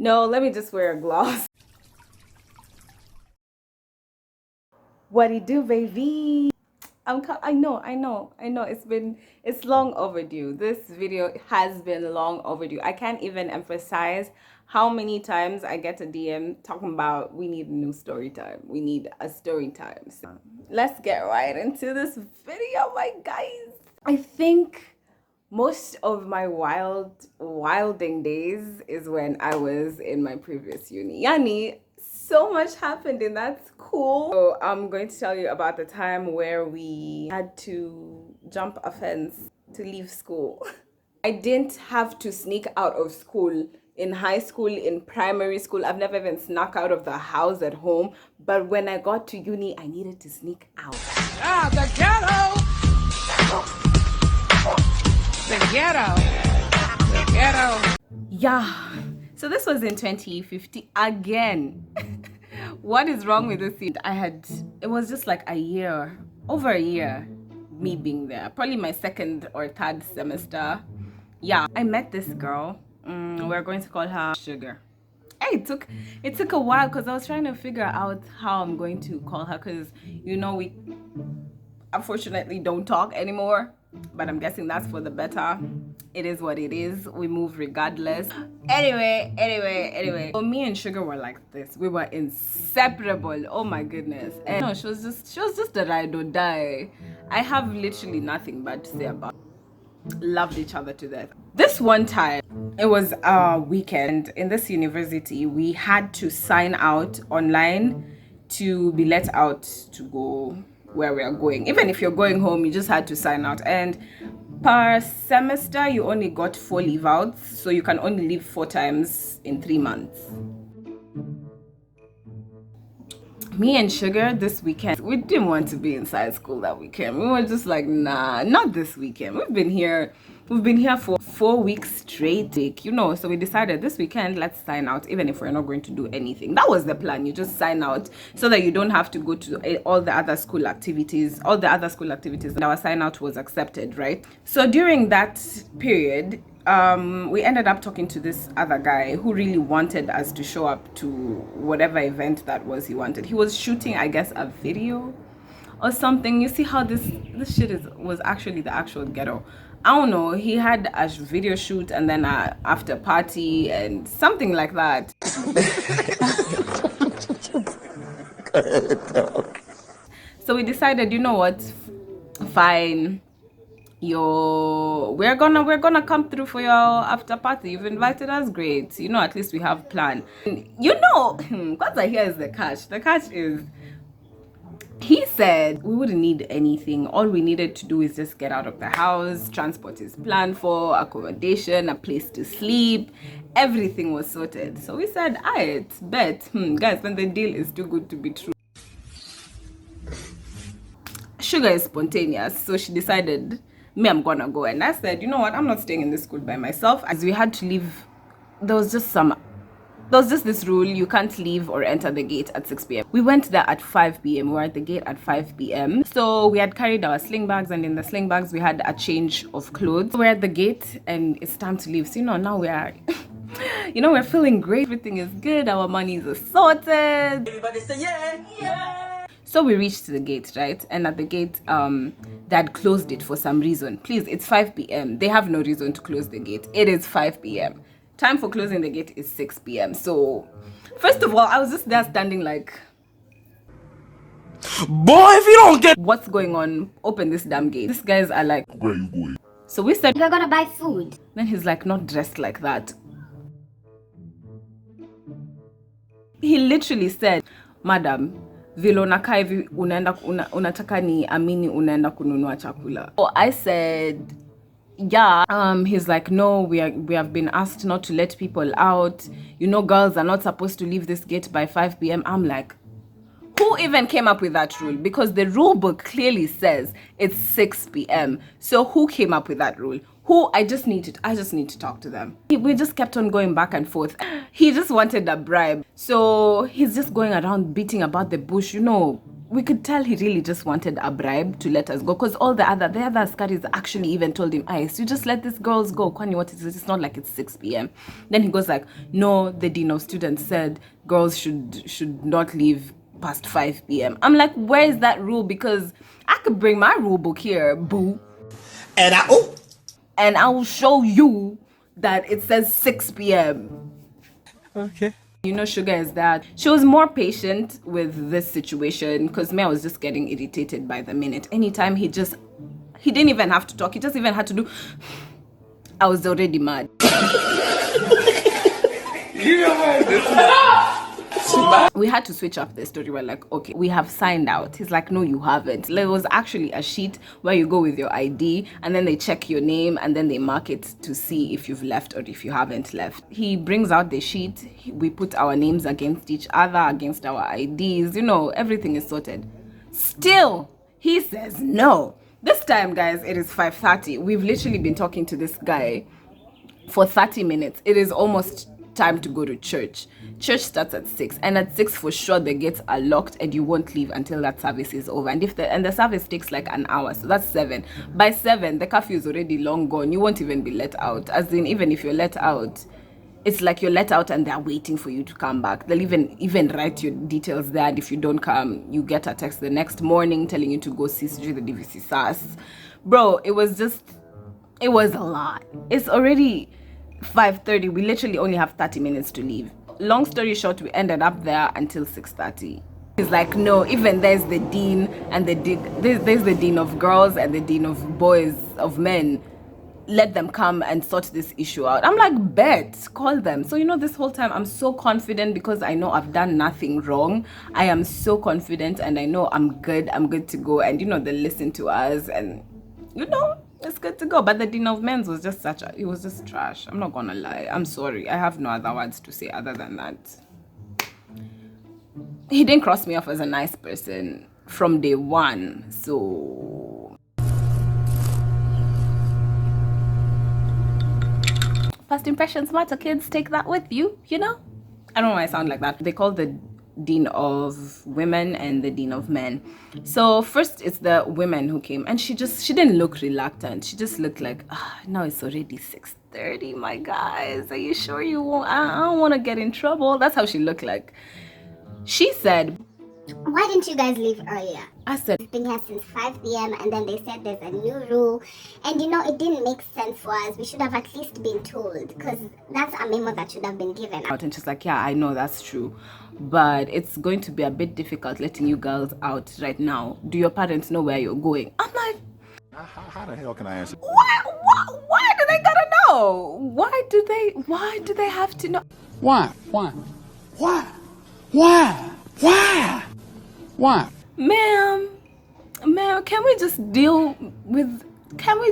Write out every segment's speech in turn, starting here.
No, let me just wear a gloss. What it do, baby? I know. It's long overdue. This video has been long overdue. I can't even emphasize how many times I get a DM talking about we need a new story time. We need a story time. So let's get right into this video, my guys. I think most of my wilding days is when I was in my previous uni. Yani, so much happened in that school. So I'm going to tell you about the time where we had to jump a fence to leave school. I didn't have to sneak out of school in high school, in primary school. I've never even snuck out of the house at home. But when I got to uni, I needed to sneak out. Ah, the ghetto! The ghetto. The ghetto. Yeah. So this was in 2050 again. What is wrong with this scene? It was just like over a year, me being there. Probably my second or third semester. Yeah, I met this girl. We're going to call her Sugar. Hey, it took a while because I was trying to figure out how I'm going to call her because, we unfortunately don't talk anymore. But I'm guessing that's for the better. It is what it is. We move regardless. Anyway. So me and Sugar were like this. We were inseparable. Oh my goodness. And no, she was just a ride or die. I have literally nothing bad to say about it. Loved each other to death. This one time, it was a weekend in this university. We had to sign out online to be let out to go where we are going. Even if you're going home, you just had to sign out. And per semester, you only got 4 leave outs, so you can only leave 4 times in 3 months. Me and Sugar this weekend, we didn't want to be inside school that weekend. We were just like, nah, not this weekend. We've been here for 4 weeks straight, so we decided this weekend, let's sign out, even if we're not going to do anything. That was the plan. You just sign out so that you don't have to go to all the other school activities. And our sign out was accepted, right? So during that period, we ended up talking to this other guy who really wanted us to show up to whatever event that was he wanted. He was shooting, I guess, a video or something. You see how this shit was actually the actual ghetto. I don't know, he had a video shoot and then a after party and something like that. So we decided, you know what, fine, we're gonna come through for your after party. You've invited us, great, at least we have plan. What I hear is the catch. The catch is, he said we wouldn't need anything. All we needed to do is just get out of the house. Transport is planned for, accommodation, a place to sleep. Everything was sorted. So we said, alright, bet. Guys, when the deal is too good to be true. Sugar is spontaneous, so she decided, I'm gonna go. And I said, you know what, I'm not staying in this school by myself. As we had to leave, there was just this rule, you can't leave or enter the gate at 6 p.m. We went there at 5 p.m. We were at the gate at 5 p.m. So we had carried our sling bags, and in the sling bags we had a change of clothes. We're at the gate and it's time to leave. So now we are we're feeling great. Everything is good. Our monies are sorted. Everybody say yeah. So we reached the gate, right? And at the gate, they had closed it for some reason. Please, it's 5 p.m. They have no reason to close the gate. It is 5 p.m. Time for closing the gate is 6 p.m. So, first of all, I was just there standing like, boy, if you don't get what's going on, open this damn gate. These guys are like, where are you going? So we said, we're gonna buy food. Then he's like, not dressed like that. He literally said, madam, vile unakaa hivi unataka ni amini unaenda kununua chakula. So I said, yeah. He's like, no, we have been asked not to let people out. Girls are not supposed to leave this gate by 5 p.m. I'm like, who even came up with that rule? Because the rule book clearly says it's 6 p.m. So who came up with that rule? I just need to talk to them. We just kept on going back and forth. He just wanted a bribe. So he's just going around beating about the bush, we could tell he really just wanted a bribe to let us go, because all the other askaris actually even told him, "Ice, you just let these girls go. Kwani, what is it? It's not like it's 6 p.m." Then he goes like, "No, the dean of students said girls should not leave past 5 p.m." I'm like, where is that rule? Because I could bring my rule book here, boo, and I will show you that it says 6 p.m. Okay. You know, Sugar is that she was more patient with this situation, because me, I was just getting irritated by the minute. Anytime he didn't even have to talk, he just even had to do, I was already mad. We had to switch up the story. We're like, okay, we have signed out. He's like, no, you haven't. There was actually a sheet where you go with your ID and then they check your name and then they mark it to see if you've left or if you haven't left. He brings out the sheet. We put our names against each other, against our IDs. You know, everything is sorted. Still, he says no. This time, guys, it is 5:30. We've literally been talking to this guy for 30 minutes. It is almost time to go to church. Church starts at 6, and at 6 for sure the gates are locked and you won't leave until that service is over. And the service takes like an hour, so that's 7. By 7 the curfew is already long gone. You won't even be let out. As in, even if you're let out, it's like you're let out and they're waiting for you to come back. They'll even write your details there, and if you don't come, you get a text the next morning telling you to go see the DVC SAS. Bro, it was a lot. It's already 5:30. We literally only have 30 minutes to leave. Long story short, we ended up there until 6:30. He's like, no, even there's the dean and there's the dean of girls and the dean of boys, of men. Let them come and sort this issue out. I'm like, bet, call them. So, you know, this whole time I'm so confident because I know I've done nothing wrong. I am so confident and I know I'm good to go. And, you know, they listen to us and, you know, it's good to go. But the dean of men's was just it was just trash. I'm not gonna lie. I'm sorry. I have no other words to say other than that. He didn't cross me off as a nice person from day one. So first impressions matter, kids. Take that with you, you know? I don't know why I sound like that. They call the dean of women and the dean of men. So first it's the women who came, and she didn't look reluctant. She just looked like, now it's already 6:30, my guys. Are you sure you won't? I don't want to get in trouble. That's how she looked like. She said, why didn't you guys leave earlier? I said, We've been here since 5 p.m. and then they said there's a new rule. And you know, it didn't make sense for us. We should have at least been told, because that's a memo that should have been given out. And she's like, yeah, I know that's true, but it's going to be a bit difficult letting you girls out right now. Do your parents know where you're going? I'm like, How the hell can I answer? Why do they gotta know? Why do they have to know? Why? Ma'am, can we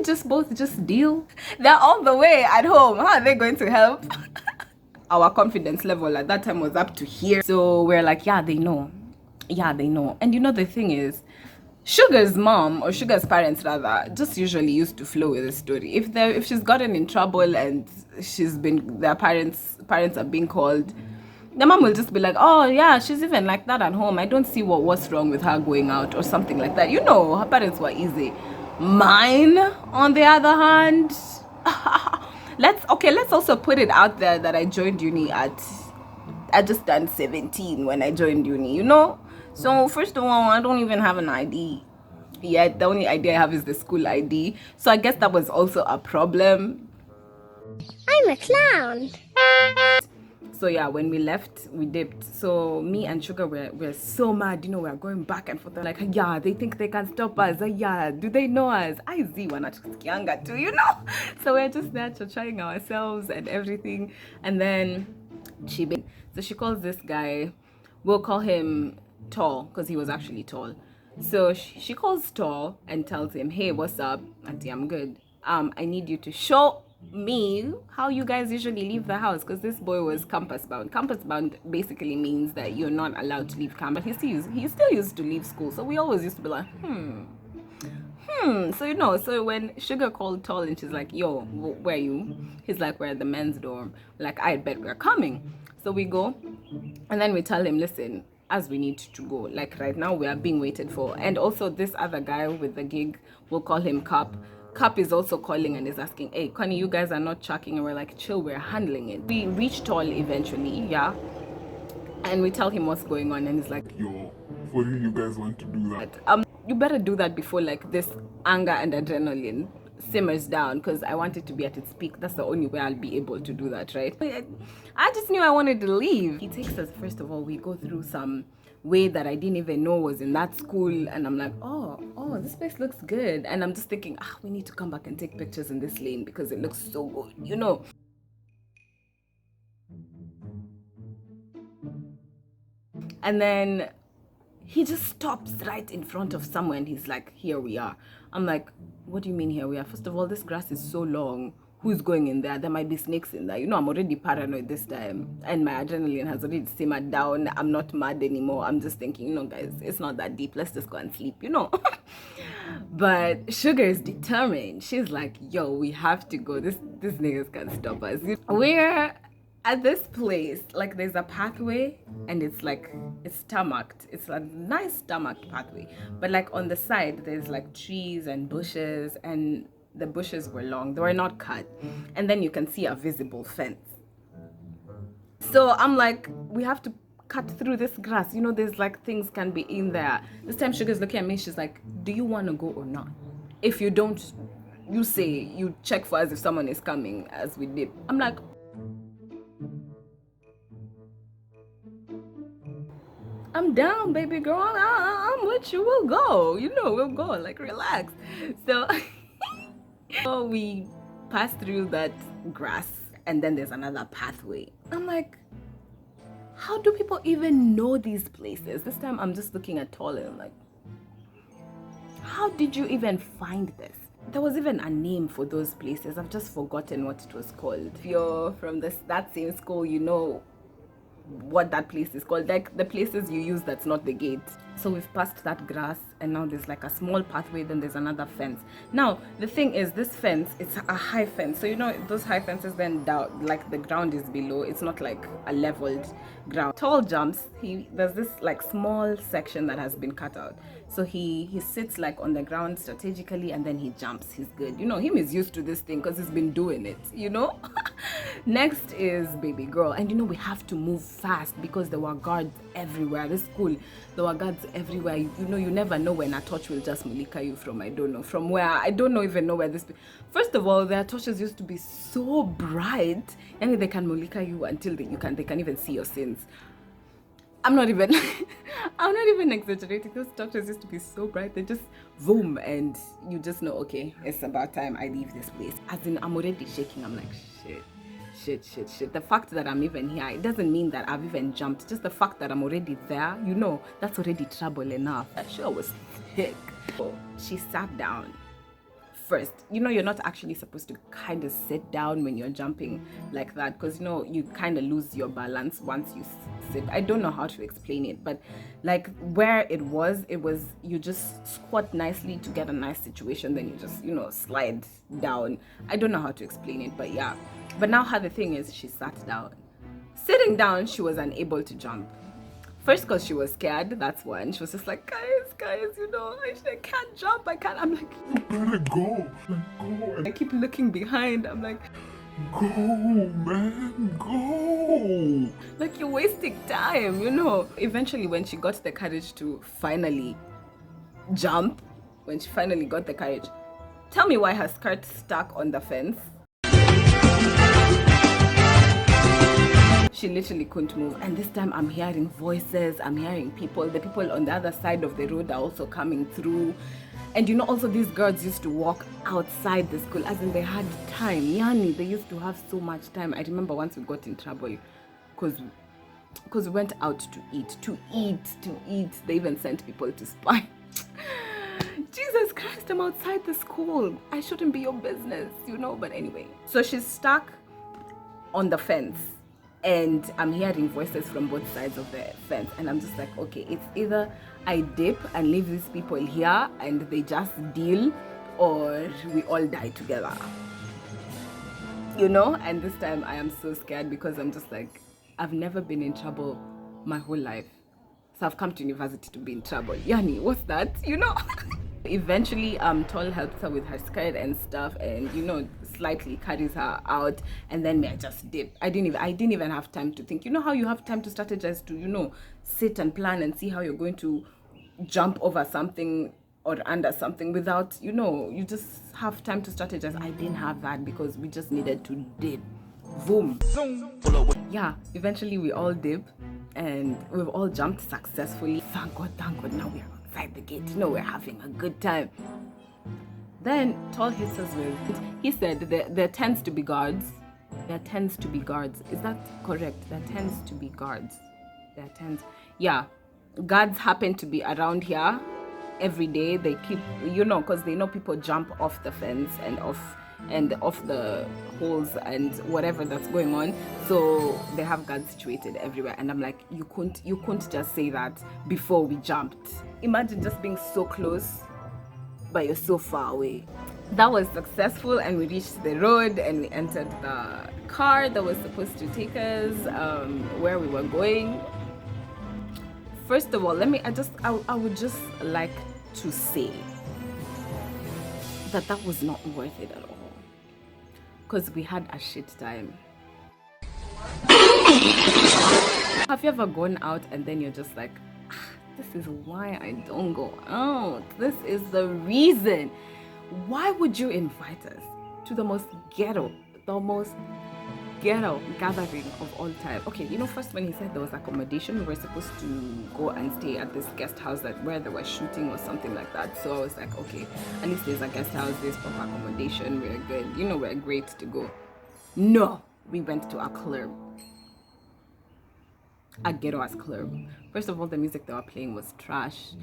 just both just deal? They're all the way at home. How are they going to help? Our confidence level at that time was up to here. So we're like, yeah, they know. And you know, the thing is, Sugar's mom, or Sugar's parents rather, just usually used to flow with the story. If she's gotten in trouble and their parents are being called, the mom will just be like, oh yeah, she's even like that at home. I don't see what's wrong with her going out or something like that. You know, her parents were easy. Mine, on the other hand, let's also put it out there that I joined uni I just turned 17 when I joined uni, you know? So first of all, I don't even have an ID yet. The only ID I have is the school ID. So I guess that was also a problem. I'm a clown. So yeah, when we left, we dipped. So me and Sugar we're so mad, you know, we're going back and forth. They're like, yeah, they think they can stop us. Yeah, do they know us? I see one at Kianga too, you know? So we're just there trying ourselves and everything. And then she calls this guy, we'll call him Tall, because he was actually tall. So she calls Tall and tells him, hey, what's up? Auntie, I'm good. I need you to show me how you guys usually leave the house, because this boy was campus bound. Campus bound basically means that you're not allowed to leave campus. He still used to leave school, so we always used to be like, so you know, so when Sugar called Tall and she's like, yo, where are you? He's like, we're at the men's dorm. Like, I bet we're coming. So we go, and then we tell him, listen, as we need to go. Like right now we are being waited for, and also this other guy with the gig, we'll call him Cup is also calling and is asking, hey Connie, you guys are not tracking, and we're like, chill, we're handling it. We reach Toll eventually, yeah, and we tell him what's going on, and he's like, Yo, what do you guys want to do that? you better do that before like this anger and adrenaline simmers down, because I want it to be at its peak. That's the only way I'll be able to do that, right? I just knew I wanted to leave. He takes us, first of all, we go through some way that I didn't even know was in that school, and I'm like, oh, this place looks good, and I'm just thinking, we need to come back and take pictures in this lane because it looks so good, you know. And then he just stops right in front of somewhere and he's like, here we are. I'm like, what do you mean here we are? First of all, this grass is so long. Who's going in there? There might be snakes in there. You know, I'm already paranoid this time, and my adrenaline has already simmered down. I'm not mad anymore. I'm just thinking, you know, guys, it's not that deep. Let's just go and sleep, you know. But Sugar is determined. She's like, yo, we have to go. This niggas can't stop us. We're at this place, like there's a pathway, and it's like, it's tarmacked. It's a nice tarmacked pathway, but like on the side there's like trees and bushes, and the bushes were long, they were not cut, and then you can see a visible fence. So I'm like, we have to cut through this grass, you know, there's like things can be in there. This time Sugar's looking at me, she's like, do you want to go or not? If you don't, you say, you check for us if someone is coming as we did. I'm like, I'm down, baby girl. I'm with you. We'll go. You know, we'll go. Like, relax. So, so we pass through that grass, and then there's another pathway. I'm like, how do people even know these places? This time I'm just looking at Toll and I'm like, how did you even find this? There was even a name for those places. I've just forgotten what it was called. If you're from that same school, you know what that place is called, like the places you use that's not the gate. So we've passed that grass, and now there's like a small pathway, then there's another fence. Now the thing is, this fence, it's a high fence, so you know those high fences, then down, like the ground is below, it's not like a leveled ground. Toll jumps, there's this like small section that has been cut out, so he sits like on the ground strategically, and then he jumps. He's good, you know, him is used to this thing because he's been doing it, you know. Next is baby girl, and you know we have to move fast because there were guards everywhere. This school, there were guards everywhere. You know, you never know when a torch will just mulika you from, I don't know from where. I don't even know where this. First of all, their torches used to be so bright, and they can mulika you until they can even see your sins. I'm not even exaggerating. Those torches used to be so bright. They just boom, and you just know, okay, it's about time I leave this place. As in, I'm already shaking. I'm like, shit. The fact that I'm even here, it doesn't mean that I've even jumped. Just the fact that I'm already there, you know, that's already trouble enough. That sure was thick. So she sat down. First, you know, you're not actually supposed to kind of sit down when you're jumping like that, because you know you kind of lose your balance once you sit. I don't know how to explain it, but like where it was you just squat nicely to get a nice situation, then you just, you know, slide down. I don't know how to explain it, but yeah. But now how the thing is, she sat down. Sitting down, she was unable to jump. First, because she was scared, that's one. She was just like, guys, you know, I can't jump, I can't. I'm like, You better go. Like, go. I keep looking behind. I'm like, Go, man, go. like you're wasting time, you know. Eventually, when she got the courage to finally jump, when she finally got the courage, tell me why her skirt stuck on the fence. She literally couldn't move, and this time I'm hearing voices, I'm hearing people. The people on the other side of the road are also coming through. And you know, also these girls used to walk outside the school, as in they had time. Yani, they used to have so much time. I remember once we got in trouble because we went out to eat. They even sent people to spy. Jesus Christ, I'm outside the school. I shouldn't be your business, you know. But anyway, so she's stuck on the fence, and I'm hearing voices from both sides of the fence, and I'm just like, okay, it's either I dip and leave these people here and they just deal, or we all die together, you know. And this time I am so scared because I'm just like, I've never been in trouble my whole life, So I've come to university to be in trouble. Yani, what's that? You know? Eventually, Tall helps her with her skirt and stuff, and you know, slightly carries her out, and then me, I just dip. I didn't even have time to think. You know how you have time to strategize, to, you know, sit and plan and see how you're going to jump over something or under something without, you know, you just have time to strategize. I didn't have that because we just needed to dip. Boom. Yeah, eventually we all dip and we've all jumped successfully. Thank God, now we are outside the gate. You know, we're having a good time. Then Tall hits us with, he said there tends to be guards. There tends to be guards. Is that correct? There tends to be guards. Yeah, guards happen to be around here every day. They keep, you know, because they know people jump off the fence and off the holes and whatever that's going on, so they have guards situated everywhere. And I'm like, you couldn't just say that before we jumped. Imagine just being so close but you're so far away. That was successful, and we reached the road and we entered the car that was supposed to take us where we were going. First of all, I would just like to say that was not worth it at all, because we had a shit time. Have you ever gone out and then you're just like, this is why I don't go out. This is the reason. Why would you invite us to the most ghetto gathering of all time? Okay, you know, first when he said there was accommodation, we were supposed to go and stay at this guest house where they were shooting or something like that. So I was like, okay, at least there's a guest house, there's proper accommodation, we're good, you know, we're great to go. No, we went to a club. A ghetto ass club. First of all, the music they were playing was trash.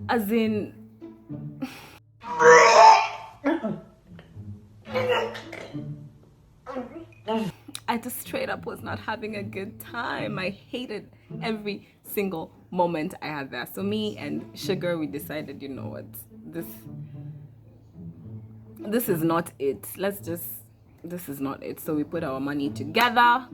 As in, I just straight up was not having a good time. I hated every single moment I had there. So me and Sugar, we decided, you know what, this is not it. This is not it. So we put our money together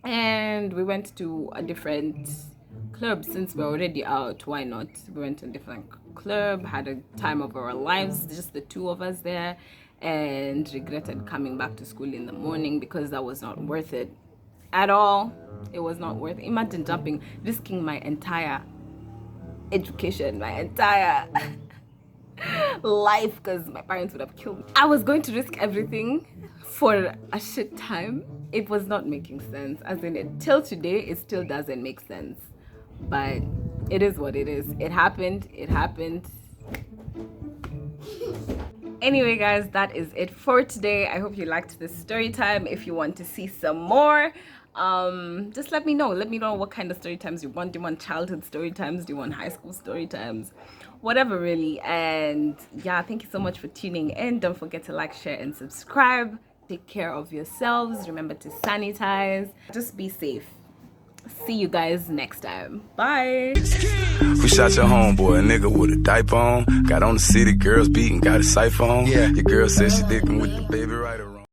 and we went to a different club. Since we're already out, why not? We went to a different club, had a time of our lives, just the two of us there, and regretted coming back to school in the morning because that was not worth it at all. It was not worth it. Imagine risking my entire education, my entire life, because my parents would have killed me. I was going to risk everything for a shit time. It was not making sense. As in, till today, it still doesn't make sense. But it is what it is. It happened. Anyway, guys, that is it for today. I hope you liked this story time. If you want to see some more, just let me know. Let me know what kind of story times you want. Do you want childhood story times? Do you want high school story times? Whatever, really. And yeah, thank you so much for tuning in. Don't forget to like, share, and subscribe. Take care of yourselves. Remember to sanitize. Just be safe. See you guys next time. Bye. Who shot your homeboy? A nigga with a diaper on. Got on the city girls beating, got a cipher on. Yeah. Your girl said she dickin' with the baby right around.